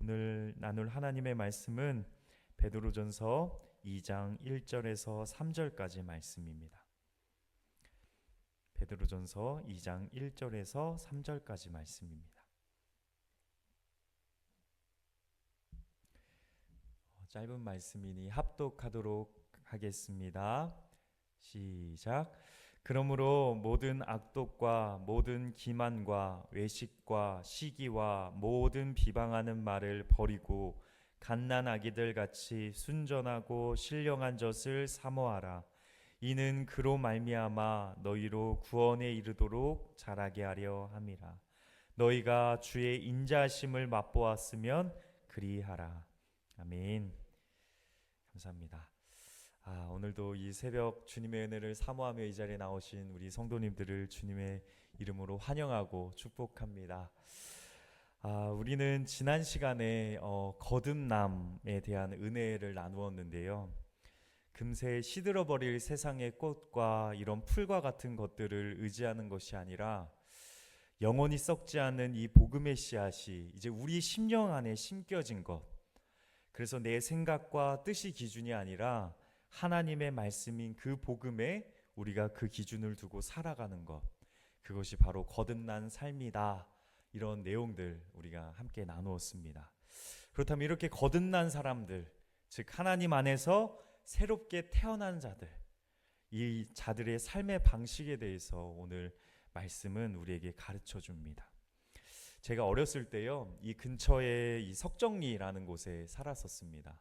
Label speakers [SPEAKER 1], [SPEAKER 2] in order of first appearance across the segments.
[SPEAKER 1] 오늘 나눌 하나님의 말씀은 베드로전서 2장 1절에서 3절까지 말씀입니다. 베드로전서 2장 1절에서 3절까지 말씀입니다. 짧은 말씀이니 합독하도록 하겠습니다. 시작. 그러므로 모든 악독과 모든 기만과 외식과 시기와 모든 비방하는 말을 버리고 갓난아기들 같이 순전하고 신령한 젖을 사모하라. 이는 그로 말미암아 너희로 구원에 이르도록 자라게 하려 함이라. 너희가 주의 인자하심을 맛보았으면 그리하라. 아멘. 감사합니다. 오늘도 이 새벽 주님의 은혜를 사모하며 이 자리에 나오신 우리 성도님들을 주님의 이름으로 환영하고 축복합니다. 우리는 지난 시간에 거듭남에 대한 은혜를 나누었는데요. 금세 시들어버릴 세상의 꽃과 이런 풀과 같은 것들을 의지하는 것이 아니라 영원히 썩지 않는 이 복음의 씨앗이 이제 우리 심령 안에 심겨진 것, 그래서 내 생각과 뜻이 기준이 아니라 하나님의 말씀인 그 복음에 우리가 그 기준을 두고 살아가는 것, 그것이 바로 거듭난 삶이다. 이런 내용들 우리가 함께 나누었습니다. 그렇다면 이렇게 거듭난 사람들, 즉 하나님 안에서 새롭게 태어난 자들, 이 자들의 삶의 방식에 대해서 오늘 말씀은 우리에게 가르쳐 줍니다. 제가 어렸을 때요, 이 근처에 이 석정리라는 곳에 살았었습니다.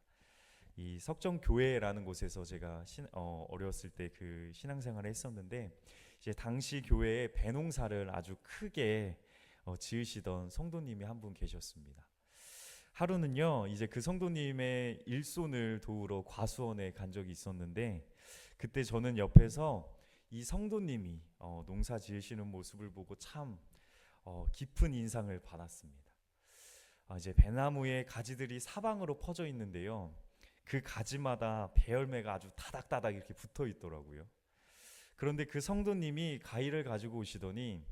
[SPEAKER 1] 이 석정교회라는 곳에서 제가 어렸을 때 그 신앙생활을 했었는데, 이제 당시 교회에 배농사를 아주 크게 지으시던 성도님이 한 분 계셨습니다. 하루는요, 이제 그 성도님의 일손을 도우러 과수원에 간 적이 있었는데, 그때 저는 옆에서 이 성도님이 농사 지으시는 모습을 보고 참 깊은 인상을 받았습니다. 이제 배나무에 가지들이 사방으로 퍼져 있는데요, 그 가지마다 배열매가 아주 다닥다닥 이렇게 붙어 있더라고요. 그런데 그 성도님이 가위를 가지고 오시더니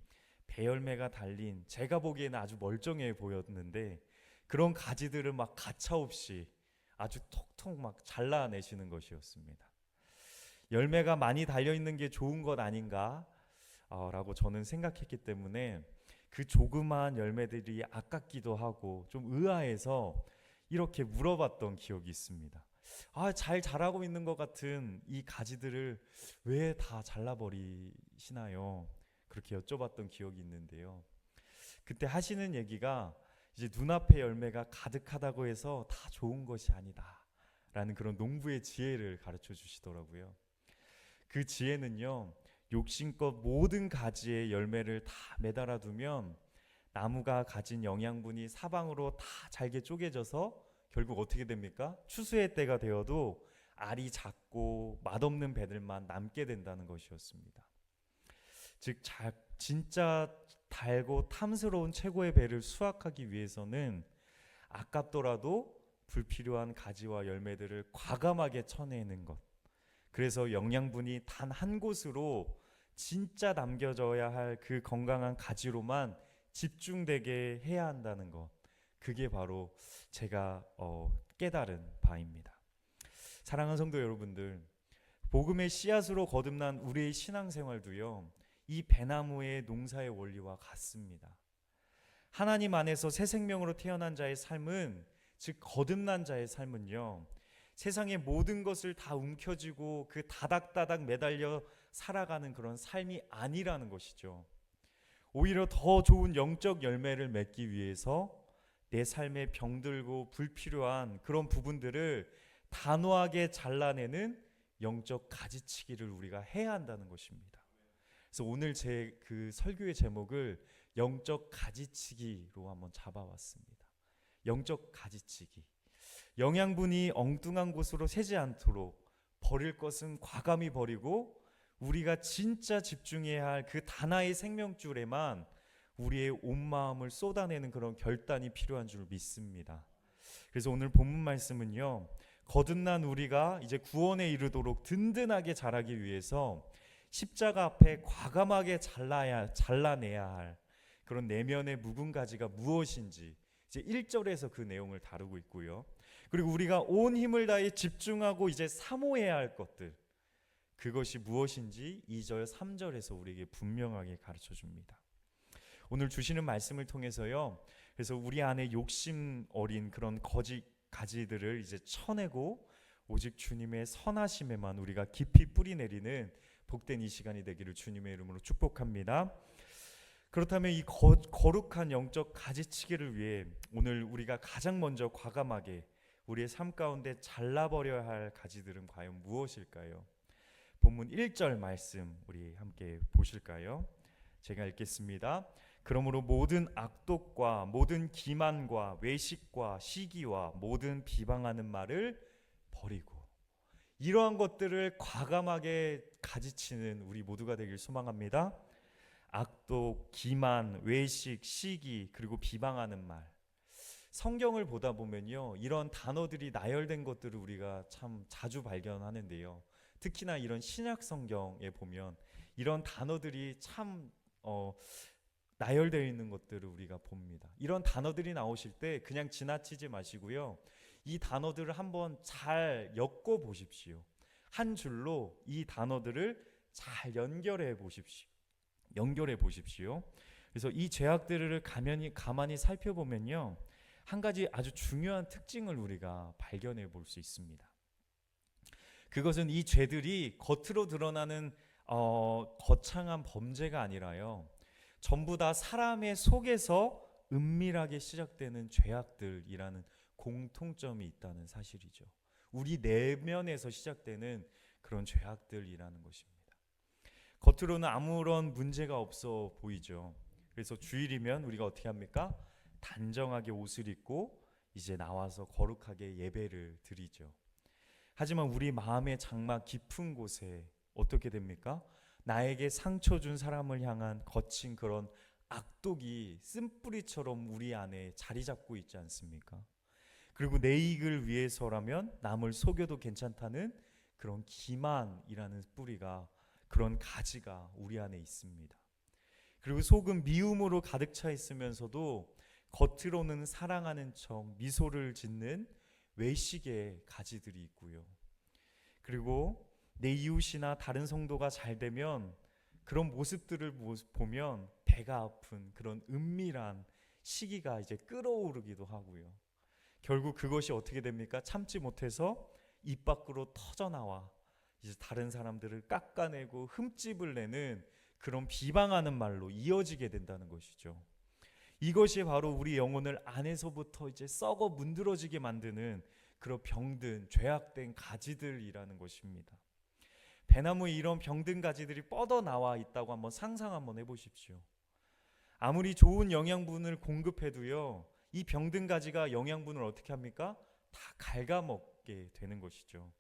[SPEAKER 1] 배열매가 달린, 제가 보기에는 아주 멀쩡해 보였는데 그런 가지들을 막 가차없이 아주 톡톡 막 잘라내시는 것이었습니다. 열매가 많이 달려있는 게 좋은 것 아닌가 라고 저는 생각했기 때문에 그 조그마한 열매들이 아깝기도 하고 좀 의아해서 이렇게 물어봤던 기억이 있습니다. 잘 자라고 있는 것 같은 이 가지들을 왜 다 잘라버리시나요? 그렇게 여쭤봤던 기억이 있는데요. 그때 하시는 얘기가 이제 눈앞에 열매가 가득하다고 해서 다 좋은 것이 아니다 라는 그런 농부의 지혜를 가르쳐 주시더라고요. 그 지혜는요, 욕심껏 모든 가지에 열매를 다 매달아 두면 나무가 가진 영양분이 사방으로 다 잘게 쪼개져서 결국 어떻게 됩니까? 추수의 때가 되어도 알이 작고 맛없는 배들만 남게 된다는 것이었습니다. 즉 진짜 달고 탐스러운 최고의 배를 수확하기 위해서는 아깝더라도 불필요한 가지와 열매들을 과감하게 쳐내는 것, 그래서 영양분이 단 한 곳으로 진짜 남겨져야 할 그 건강한 가지로만 집중되게 해야 한다는 것, 그게 바로 제가 깨달은 바입니다. 사랑하는 성도 여러분들, 복음의 씨앗으로 거듭난 우리의 신앙생활도요, 이 배나무의 농사의 원리와 같습니다. 하나님 안에서 새 생명으로 태어난 자의 삶은, 즉 거듭난 자의 삶은요, 세상의 모든 것을 다 움켜쥐고 그 다닥다닥 매달려 살아가는 그런 삶이 아니라는 것이죠. 오히려 더 좋은 영적 열매를 맺기 위해서 내 삶에 병들고 불필요한 그런 부분들을 단호하게 잘라내는 영적 가지치기를 우리가 해야 한다는 것입니다. 그래서 오늘 제 그 설교의 제목을 영적 가지치기로 한번 잡아왔습니다. 영적 가지치기. 영양분이 엉뚱한 곳으로 새지 않도록 버릴 것은 과감히 버리고 우리가 진짜 집중해야 할 그 하나의 생명줄에만 우리의 온 마음을 쏟아내는 그런 결단이 필요한 줄 믿습니다. 그래서 오늘 본문 말씀은요, 거듭난 우리가 이제 구원에 이르도록 든든하게 자라기 위해서 십자가 앞에 과감하게 잘라내야 할 그런 내면의 묵은 가지가 무엇인지 이제 1절에서 그 내용을 다루고 있고요. 그리고 우리가 온 힘을 다해 집중하고 이제 사모해야 할 것들, 그것이 무엇인지 2절, 3절에서 우리에게 분명하게 가르쳐 줍니다. 오늘 주시는 말씀을 통해서요, 그래서 우리 안에 욕심 어린 그런 거짓 가지들을 이제 쳐내고 오직 주님의 선하심에만 우리가 깊이 뿌리 내리는 복된 이 시간이 되기를 주님의 이름으로 축복합니다. 그렇다면 이 거룩한 영적 가지치기를 위해 오늘 우리가 가장 먼저 과감하게 우리의 삶 가운데 잘라버려야 할 가지들은 과연 무엇일까요? 본문 1절 말씀 우리 함께 보실까요? 제가 읽겠습니다. 그러므로 모든 악독과 모든 기만과 외식과 시기와 모든 비방하는 말을 버리고, 이러한 것들을 과감하게 가지치는 우리 모두가 되길 소망합니다. 악독, 기만, 외식, 시기, 그리고 비방하는 말. 성경을 보다 보면요, 이런 단어들이 나열된 것들을 우리가 참 자주 발견하는데요, 특히나 이런 신약 성경에 보면 이런 단어들이 참 나열되어 있는 것들을 우리가 봅니다. 이런 단어들이 나오실 때 그냥 지나치지 마시고요, 이 단어들을 한번 잘 엮어 보십시오. 한 줄로 이 단어들을 잘 연결해 보십시오. 그래서 이 죄악들을 가만히 살펴보면요, 한 가지 아주 중요한 특징을 우리가 발견해 볼 수 있습니다. 그것은 이 죄들이 겉으로 드러나는 거창한 범죄가 아니라요, 전부 다 사람의 속에서 은밀하게 시작되는 죄악들이라는 공통점이 있다는 사실이죠. 우리 내면에서 시작되는 그런 죄악들이라는 것입니다. 겉으로는 아무런 문제가 없어 보이죠. 그래서 주일이면 우리가 어떻게 합니까? 단정하게 옷을 입고 이제 나와서 거룩하게 예배를 드리죠. 하지만 우리 마음의 장막 깊은 곳에 어떻게 됩니까? 나에게 상처 준 사람을 향한 거친 그런 악독이 쓴뿌리처럼 우리 안에 자리 잡고 있지 않습니까? 그리고 내 이익을 위해서라면 남을 속여도 괜찮다는 그런 기만이라는 뿌리가, 그런 가지가 우리 안에 있습니다. 그리고 속은 미움으로 가득 차 있으면서도 겉으로는 사랑하는 척 미소를 짓는 외식의 가지들이 있고요. 그리고 내 이웃이나 다른 성도가 잘 되면 그런 모습들을 보면 배가 아픈 그런 은밀한 시기가 이제 끓어오르기도 하고요. 결국 그것이 어떻게 됩니까? 참지 못해서 입 밖으로 터져나와 이제 다른 사람들을 깎아내고 흠집을 내는 그런 비방하는 말로 이어지게 된다는 것이죠. 이것이 바로 우리 영혼을 안에서부터 이제 썩어 문드러지게 만드는 그런 병든 죄악된 가지들이라는 것입니다. 배나무에 이런 병든 가지들이 뻗어나와 있다고 한번 상상 한번 해보십시오. 아무리 좋은 영양분을 공급해도요, 이 병든 가지가 영양분을 어떻게 합니까? 다 갉아먹게 되는 것이죠.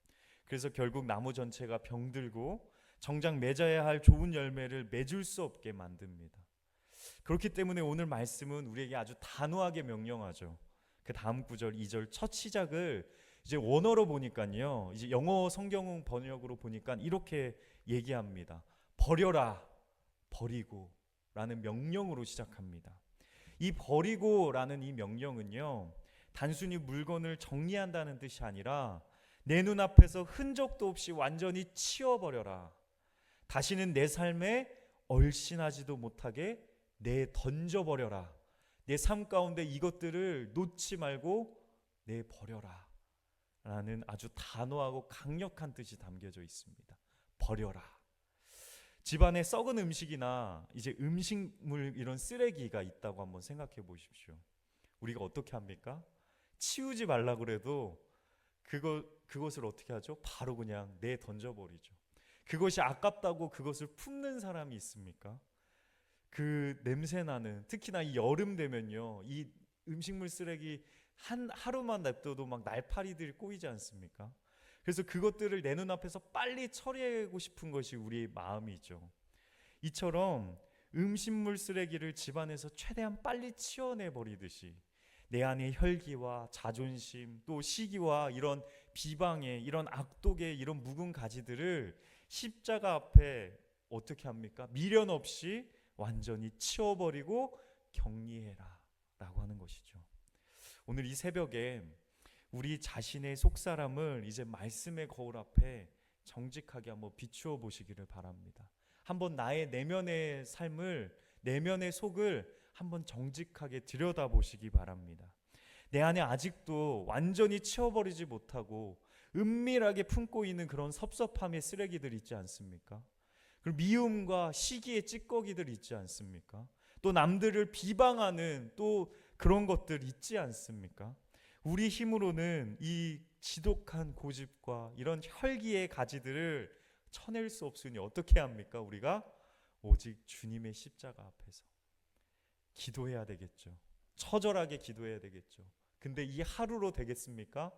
[SPEAKER 1] 그래서 결국 나무 전체가 병들고 정작 맺어야 할 좋은 열매를 맺을 수 없게 만듭니다. 그렇기 때문에 오늘 말씀은 우리에게 아주 단호하게 명령하죠. 그 다음 구절 2절 첫 시작을 이제 원어로 보니까요, 이제 영어 성경 번역으로 보니까 이렇게 얘기합니다. 버려라, 버리고 라는 명령으로 시작합니다. 이 버리고라는 이 명령은요, 단순히 물건을 정리한다는 뜻이 아니라 내 눈앞에서 흔적도 없이 완전히 치워버려라. 다시는 내 삶에 얼씬하지도 못하게 던져버려라. 내 삶 가운데 이것들을 놓지 말고 내버려라 라는 아주 단호하고 강력한 뜻이 담겨져 있습니다. 버려라. 집안에 썩은 음식이나 이제 음식물 이런 쓰레기가 있다고 한번 생각해 보십시오. 우리가 어떻게 합니까? 치우지 말라 그래도 그것을 어떻게 하죠? 바로 그냥 던져버리죠. 그것이 아깝다고 그것을 품는 사람이 있습니까? 그 냄새나는, 특히나 이 여름 되면요, 이 음식물 쓰레기 하루만 냅둬도 막 날파리들이 꼬이지 않습니까? 그래서 그것들을 내 눈앞에서 빨리 처리하고 싶은 것이 우리의 마음이죠. 이처럼 음식물 쓰레기를 집안에서 최대한 빨리 치워내버리듯이 내 안의 혈기와 자존심, 또 시기와 이런 비방의, 이런 악독의 이런 묵은 가지들을 십자가 앞에 어떻게 합니까? 미련 없이 완전히 치워버리고 격리해라 라고 하는 것이죠. 오늘 이 새벽에 우리 자신의 속사람을 이제 말씀의 거울 앞에 정직하게 한번 비추어 보시기를 바랍니다. 한번 나의 내면의 삶을, 내면의 속을 한번 정직하게 들여다보시기 바랍니다. 내 안에 아직도 완전히 치워버리지 못하고 은밀하게 품고 있는 그런 섭섭함의 쓰레기들 있지 않습니까? 그리고 미움과 시기의 찌꺼기들 있지 않습니까? 또 남들을 비방하는 또 그런 것들 있지 않습니까? 우리 힘으로는 이 지독한 고집과 이런 혈기의 가지들을 쳐낼 수 없으니 어떻게 합니까? 우리가 오직 주님의 십자가 앞에서 기도해야 되겠죠. 처절하게 기도해야 되겠죠. 근데 이 하루로 되겠습니까?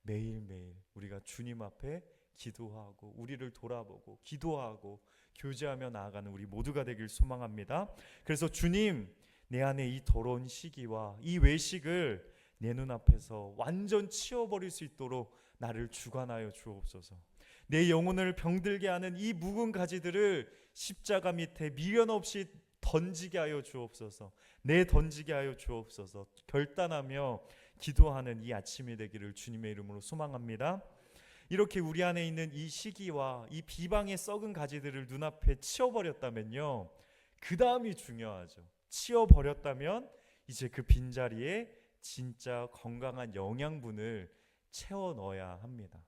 [SPEAKER 1] 매일매일 우리가 주님 앞에 기도하고 우리를 돌아보고 기도하고 교제하며 나아가는 우리 모두가 되길 소망합니다. 그래서 주님, 내 안에 이 더러운 시기와 이 외식을 내 눈앞에서 완전 치워버릴 수 있도록 나를 주관하여 주옵소서. 내 영혼을 병들게 하는 이 묵은 가지들을 십자가 밑에 미련 없이 던지게 하여 주옵소서. 던지게 하여 주옵소서. 결단하며 기도하는 이 아침이 되기를 주님의 이름으로 소망합니다. 이렇게 우리 안에 있는 이 시기와 이 비방의 썩은 가지들을 눈앞에 치워버렸다면요, 그 다음이 중요하죠. 치워버렸다면 이제 그 빈자리에 진짜 건강한 영양분을 채워 넣어야 합니다.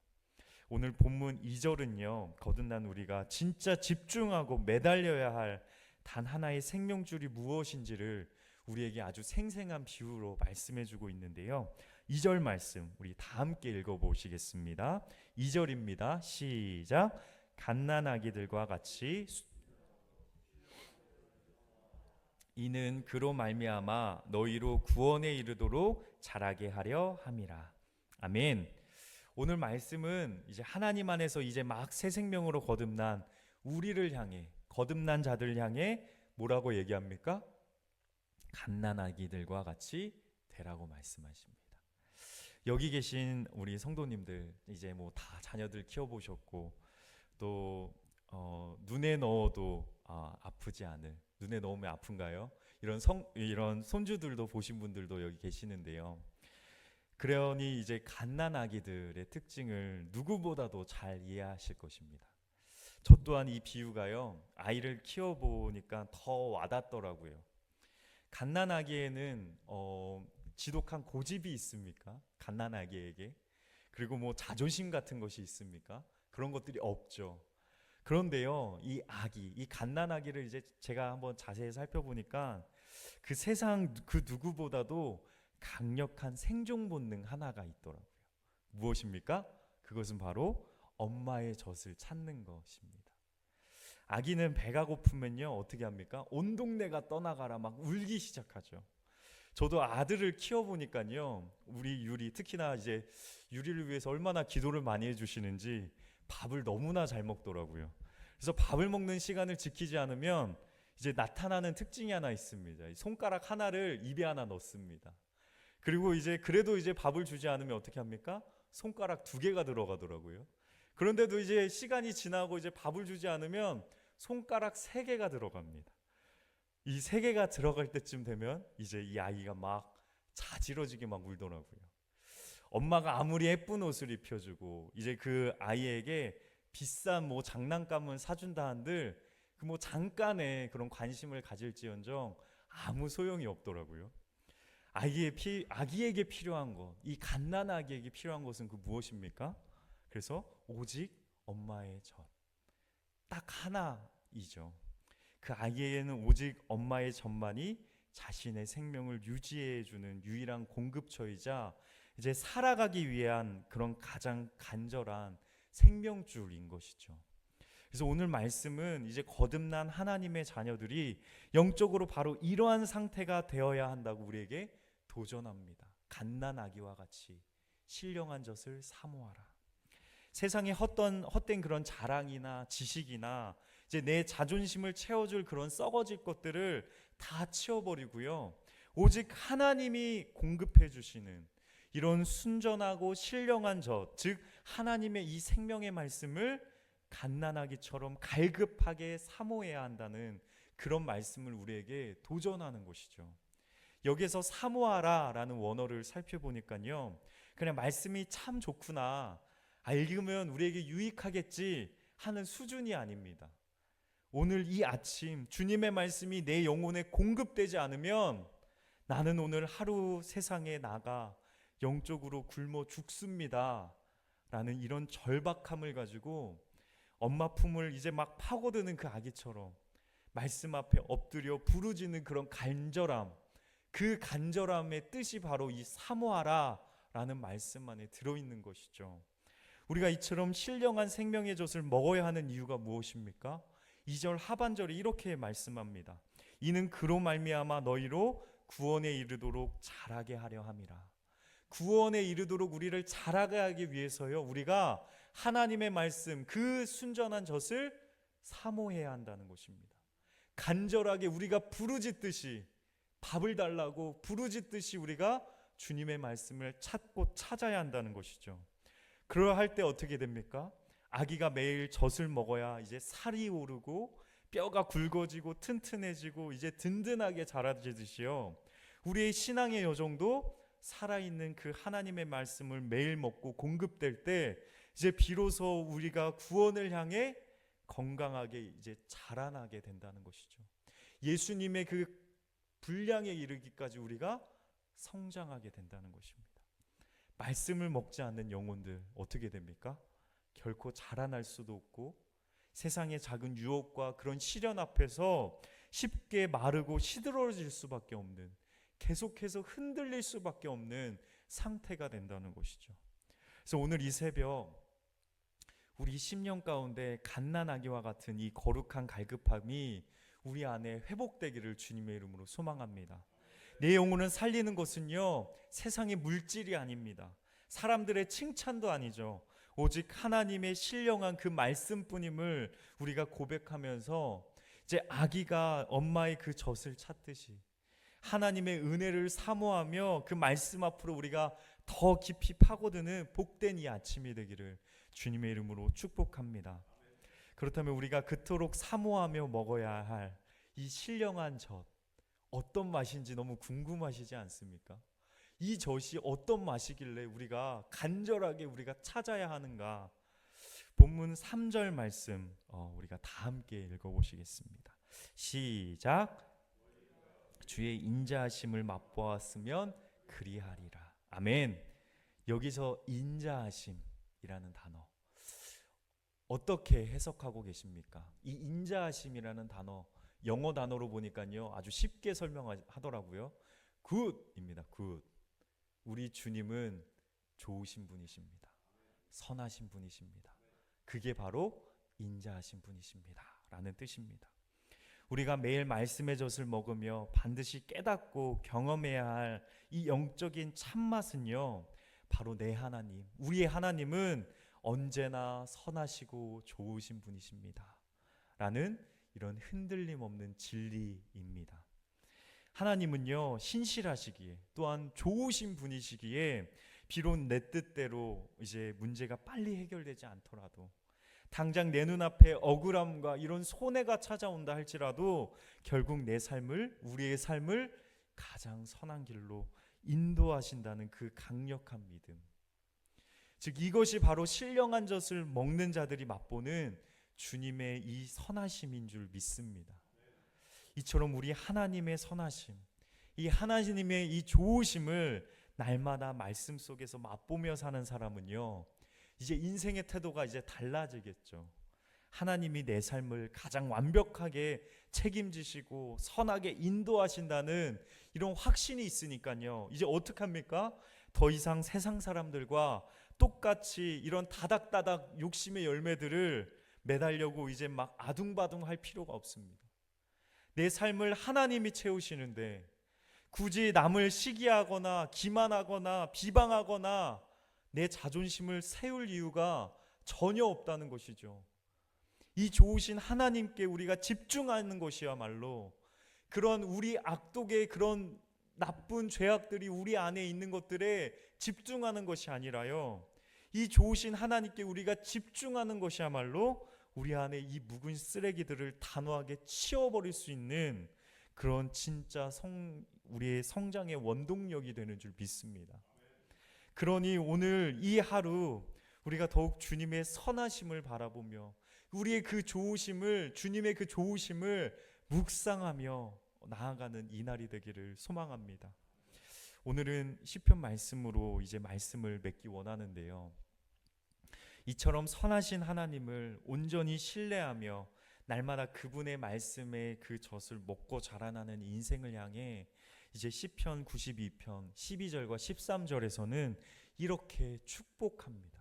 [SPEAKER 1] 오늘 본문 2절은요, 거듭난 우리가 진짜 집중하고 매달려야 할 단 하나의 생명줄이 무엇인지를 우리에게 아주 생생한 비유로 말씀해주고 있는데요. 2절 말씀 우리 다 함께 읽어보시겠습니다. 2절입니다. 시작. 갓난아기들과 같이 이는 그로 말미암아 너희로 구원에 이르도록 자라게 하려 함이라. 아멘. 오늘 말씀은 이제 하나님 안에서 이제 막 새 생명으로 거듭난 우리를 향해, 거듭난 자들 향해 뭐라고 얘기합니까? 갓난아기들과 같이 되라고 말씀하십니다. 여기 계신 우리 성도님들 이제 뭐 다 자녀들 키워보셨고 또 눈에 넣어도 아프지 않을, 눈에 넣으면 아픈가요? 이런 손주들도 보신 분들도 여기 계시는데요. 그러니 이제 갓난아기들의 특징을 누구보다도 잘 이해하실 것입니다. 저 또한 이 비유가요, 아이를 키워보니까 더 와닿더라고요. 갓난아기에는 지독한 고집이 있습니까? 갓난아기에게. 그리고 뭐 자존심 같은 것이 있습니까? 그런 것들이 없죠. 그런데요, 이 갓난아기를 이제 제가 한번 자세히 살펴보니까 그 세상 그 누구보다도 강력한 생존 본능 하나가 있더라고요. 무엇입니까? 그것은 바로 엄마의 젖을 찾는 것입니다. 아기는 배가 고프면요 어떻게 합니까? 온 동네가 떠나가라 막 울기 시작하죠. 저도 아들을 키워보니까요, 우리 유리, 특히나 이제 유리를 위해서 얼마나 기도를 많이 해주시는지 밥을 너무나 잘 먹더라고요. 그래서 밥을 먹는 시간을 지키지 않으면 이제 나타나는 특징이 하나 있습니다. 손가락 하나를 입에 하나 넣습니다. 그리고 이제 그래도 이제 밥을 주지 않으면 어떻게 합니까? 손가락 2개가 들어가더라고요. 그런데도 이제 시간이 지나고 이제 밥을 주지 않으면 손가락 3개가 들어갑니다. 이 3개가 들어갈 때쯤 되면 이제 이 아이가 막 자지러지게 막 울더라고요. 엄마가 아무리 예쁜 옷을 입혀주고 이제 그 아이에게 비싼 뭐 장난감을 사준다 한들 그 뭐 잠깐의 그런 관심을 가질지언정 아무 소용이 없더라고요. 아기에게 필요한 것, 이 갓난아기에게 필요한 것은 그 무엇입니까? 그래서 오직 엄마의 젖, 딱 하나이죠. 그 아기에게는 오직 엄마의 젖만이 자신의 생명을 유지해주는 유일한 공급처이자 이제 살아가기 위한 그런 가장 간절한 생명줄인 것이죠. 그래서 오늘 말씀은 이제 거듭난 하나님의 자녀들이 영적으로 바로 이러한 상태가 되어야 한다고 우리에게 도전합니다. 갓난아기와 같이 신령한 젖을 사모하라. 세상에 헛된 그런 자랑이나 지식이나 이제 내 자존심을 채워줄 그런 썩어질 것들을 다 치워버리고요, 오직 하나님이 공급해 주시는 이런 순전하고 신령한 젖, 즉 하나님의 이 생명의 말씀을 갓난아기처럼 갈급하게 사모해야 한다는 그런 말씀을 우리에게 도전하는 것이죠. 여기서 사모하라라는 원어를 살펴보니까요, 그냥 말씀이 참 좋구나, 읽으면 우리에게 유익하겠지 하는 수준이 아닙니다. 오늘 이 아침 주님의 말씀이 내 영혼에 공급되지 않으면 나는 오늘 하루 세상에 나가 영적으로 굶어 죽습니다 라는 이런 절박함을 가지고 엄마 품을 이제 막 파고드는 그 아기처럼 말씀 앞에 엎드려 부르짖는 그런 간절함, 그 간절함의 뜻이 바로 이 사모하라 라는 말씀 안에 들어있는 것이죠. 우리가 이처럼 신령한 생명의 젖을 먹어야 하는 이유가 무엇입니까? 2절 하반절에 이렇게 말씀합니다. 이는 그로 말미암아 너희로 구원에 이르도록 자라게 하려 함이라. 구원에 이르도록 우리를 자라게 하기 위해서요, 우리가 하나님의 말씀, 그 순전한 젖을 사모해야 한다는 것입니다. 간절하게 우리가 부르짖듯이, 밥을 달라고 부르짖듯이 우리가 주님의 말씀을 찾고 찾아야 한다는 것이죠. 그러할 때 어떻게 됩니까? 아기가 매일 젖을 먹어야 이제 살이 오르고 뼈가 굵어지고 튼튼해지고 이제 든든하게 자라지듯이요, 우리의 신앙의 여정도 살아있는 그 하나님의 말씀을 매일 먹고 공급될 때 이제 비로소 우리가 구원을 향해 건강하게 이제 자라나게 된다는 것이죠. 예수님의 그 분량에 이르기까지 우리가 성장하게 된다는 것입니다. 말씀을 먹지 않는 영혼들 어떻게 됩니까? 결코 자라날 수도 없고 세상의 작은 유혹과 그런 시련 앞에서 쉽게 마르고 시들어질 수밖에 없는, 계속해서 흔들릴 수밖에 없는 상태가 된다는 것이죠. 그래서 오늘 이 새벽 우리 심령 가운데 갓난아기와 같은 이 거룩한 갈급함이 우리 안에 회복되기를 주님의 이름으로 소망합니다. 내 영혼을 살리는 것은요, 세상의 물질이 아닙니다. 사람들의 칭찬도 아니죠. 오직 하나님의 신령한 그 말씀뿐임을 우리가 고백하면서 이제 아기가 엄마의 그 젖을 찾듯이 하나님의 은혜를 사모하며 그 말씀 앞으로 우리가 더 깊이 파고드는 복된 이 아침이 되기를 주님의 이름으로 축복합니다. 그렇다면 우리가 그토록 사모하며 먹어야 할 이 신령한 젖, 어떤 맛인지 너무 궁금하시지 않습니까? 이 젖이 어떤 맛이길래 우리가 간절하게 우리가 찾아야 하는가? 본문 3절 말씀 우리가 다 함께 읽어보시겠습니다. 시작. 주의 인자하심을 맛보았으면 그리하리라. 아멘. 여기서 인자하심이라는 단어 어떻게 해석하고 계십니까? 이 인자하심이라는 단어 영어 단어로 보니까요, 아주 쉽게 설명하더라고요. 굿입니다. 굿. 우리 주님은 좋으신 분이십니다. 선하신 분이십니다. 그게 바로 인자하신 분이십니다 라는 뜻입니다. 우리가 매일 말씀의 젖을 먹으며 반드시 깨닫고 경험해야 할 이 영적인 참맛은요, 바로 내 하나님, 우리의 하나님은 언제나 선하시고 좋으신 분이십니다 라는 이런 흔들림 없는 진리입니다. 하나님은요, 신실하시기에 또한 좋으신 분이시기에 비록 내 뜻대로 이제 문제가 빨리 해결되지 않더라도, 당장 내 눈앞에 억울함과 이런 손해가 찾아온다 할지라도 결국 내 삶을, 우리의 삶을 가장 선한 길로 인도하신다는 그 강력한 믿음, 즉 이것이 바로 신령한 젖을 먹는 자들이 맛보는 주님의 이 선하심인 줄 믿습니다. 이처럼 우리 하나님의 선하심, 이 하나님의 이 좋으심을 날마다 말씀 속에서 맛보며 사는 사람은요, 이제 인생의 태도가 이제 달라지겠죠. 하나님이 내 삶을 가장 완벽하게 책임지시고 선하게 인도하신다는 이런 확신이 있으니까요, 이제 어떡합니까? 더 이상 세상 사람들과 똑같이 이런 다닥다닥 욕심의 열매들을 매달려고 이제 막 아둥바둥 할 필요가 없습니다. 내 삶을 하나님이 채우시는데 굳이 남을 시기하거나 기만하거나 비방하거나 내 자존심을 세울 이유가 전혀 없다는 것이죠. 이 좋으신 하나님께 우리가 집중하는 것이야말로 그런 우리 악독의 그런 나쁜 죄악들이 우리 안에 있는 것들에 집중하는 것이 아니라요, 이 좋으신 하나님께 우리가 집중하는 것이야말로 우리 안에 이 묵은 쓰레기들을 단호하게 치워버릴 수 있는 그런 진짜 우리의 성장의 원동력이 되는 줄 믿습니다. 그러니 오늘 이 하루 우리가 더욱 주님의 선하심을 바라보며 우리의 그 좋으심을, 주님의 그 좋으심을 묵상하며 나아가는 이날이 되기를 소망합니다. 오늘은 시편 말씀으로 이제 말씀을 맺기 원하는데요. 이처럼 선하신 하나님을 온전히 신뢰하며 날마다 그분의 말씀에 그 젖을 먹고 자라나는 인생을 향해 이제 시편 92편 12절과 13절에서는 이렇게 축복합니다.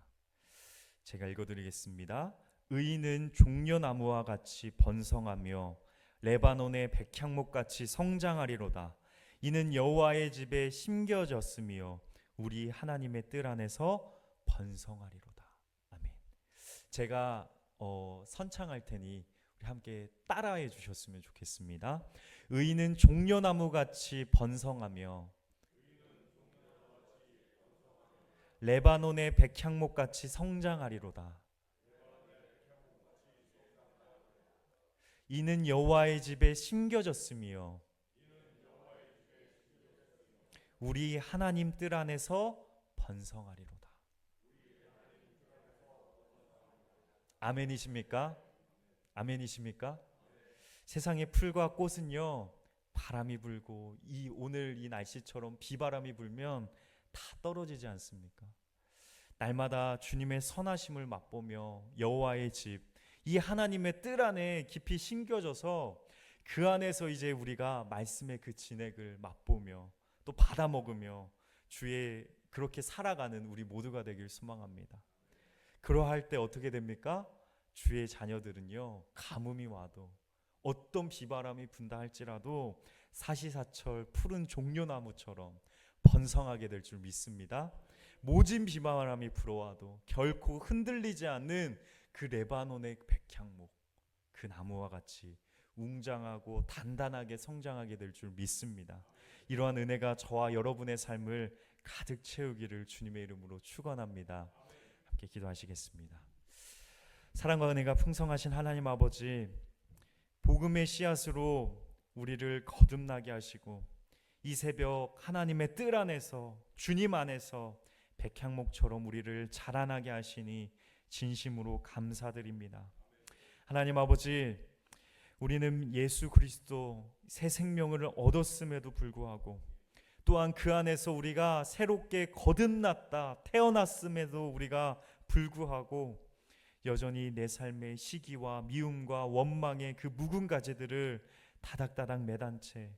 [SPEAKER 1] 제가 읽어드리겠습니다. 의인은 종려나무와 같이 번성하며 레바논의 백향목같이 성장하리로다. 이는 여호와의 집에 심겨졌으며 우리 하나님의 뜰 안에서 번성하리로다. 아멘. 제가 선창할 테니 우리 함께 따라해 주셨으면 좋겠습니다. 의인은 종려나무같이 번성하며 레바논의 백향목같이 성장하리로다. 이는 여호와의 집에 심겨졌으며 우리 하나님 뜰 안에서 번성하리로다. 아멘이십니까? 아멘이십니까? 세상의 풀과 꽃은요, 바람이 불고 오늘 이 날씨처럼 비바람이 불면 다 떨어지지 않습니까? 날마다 주님의 선하심을 맛보며 여호와의 집, 이 하나님의 뜰 안에 깊이 심겨져서 그 안에서 이제 우리가 말씀의 그 진액을 맛보며 또 받아 먹으며 주의 그렇게 살아가는 우리 모두가 되길 소망합니다. 그러할 때 어떻게 됩니까? 주의 자녀들은요, 가뭄이 와도 어떤 비바람이 분다 할지라도 사시사철 푸른 종려나무처럼 번성하게 될 줄 믿습니다. 모진 비바람이 불어와도 결코 흔들리지 않는 그 레바논의 백향목, 그 나무와 같이 웅장하고 단단하게 성장하게 될 줄 믿습니다. 이러한 은혜가 저와 여러분의 삶을 가득 채우기를 주님의 이름으로 축원합니다. 함께 기도하시겠습니다. 사랑과 은혜가 풍성하신 하나님 아버지, 복음의 씨앗으로 우리를 거듭나게 하시고 이 새벽 하나님의 뜰 안에서, 주님 안에서 백향목처럼 우리를 자라나게 하시니 진심으로 감사드립니다. 하나님 아버지, 우리는 예수 그리스도 새 생명을 얻었음에도 불구하고 또한 그 안에서 우리가 새롭게 거듭났다, 태어났음에도 우리가 불구하고 여전히 내 삶의 시기와 미움과 원망의 그 묵은 가지들을 다닥다닥 매단 채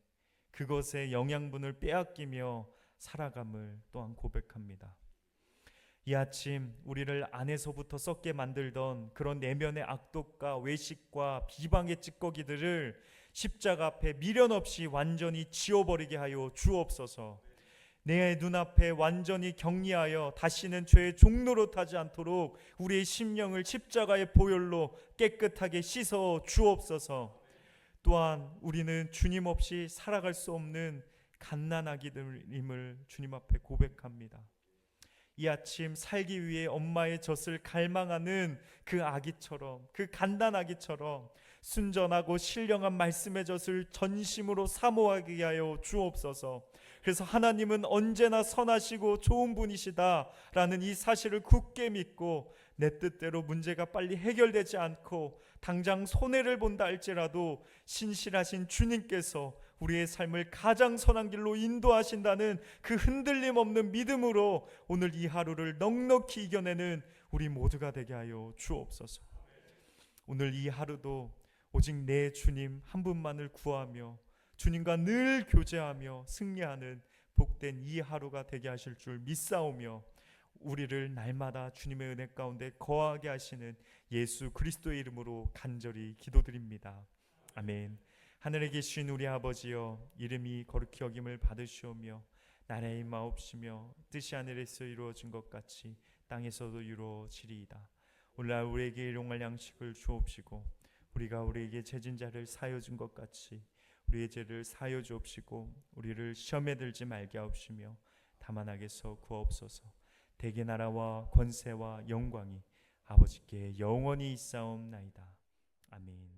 [SPEAKER 1] 그것의 영양분을 빼앗기며 살아감을 또한 고백합니다. 이 아침 우리를 안에서부터 썩게 만들던 그런 내면의 악독과 외식과 비방의 찌꺼기들을 십자가 앞에 미련 없이 완전히 지워버리게 하여 주옵소서. 내 눈앞에 완전히 격리하여 다시는 죄의 종로로 타지 않도록 우리의 심령을 십자가의 보혈로 깨끗하게 씻어 주옵소서. 또한 우리는 주님 없이 살아갈 수 없는 갓난아기들임을 주님 앞에 고백합니다. 이 아침 살기 위해 엄마의 젖을 갈망하는 그 아기처럼, 그 갓난아기처럼 순전하고 신령한 말씀의 젖을 전심으로 사모하게 하여 주옵소서. 그래서 하나님은 언제나 선하시고 좋은 분이시다라는 이 사실을 굳게 믿고 내 뜻대로 문제가 빨리 해결되지 않고 당장 손해를 본다 할지라도 신실하신 주님께서 우리의 삶을 가장 선한 길로 인도하신다는 그 흔들림 없는 믿음으로 오늘 이 하루를 넉넉히 이겨내는 우리 모두가 되게 하여 주옵소서. 오늘 이 하루도 오직 내 주님 한 분만을 구하며 주님과 늘 교제하며 승리하는 복된 이 하루가 되게 하실 줄 믿사오며 우리를 날마다 주님의 은혜 가운데 거하게 하시는 예수 그리스도의 이름으로 간절히 기도드립니다. 아멘. 하늘에 계신 우리 아버지여, 이름이 거룩히 여김을 받으시오며 나라의 마옵시며 뜻이 하늘에서 이루어진 것 같이 땅에서도 이루어지리이다. 오늘날 우리에게 일용할 양식을 주옵시고 우리가 우리에게 죄진 자를 사하여 준 것 같이 우리의 죄를 사하여 주옵시고 우리를 시험에 들지 말게 하옵시며 다만 악에서 구하옵소서. 대개 나라와 권세와 영광이 아버지께 영원히 있사옵나이다. 아멘.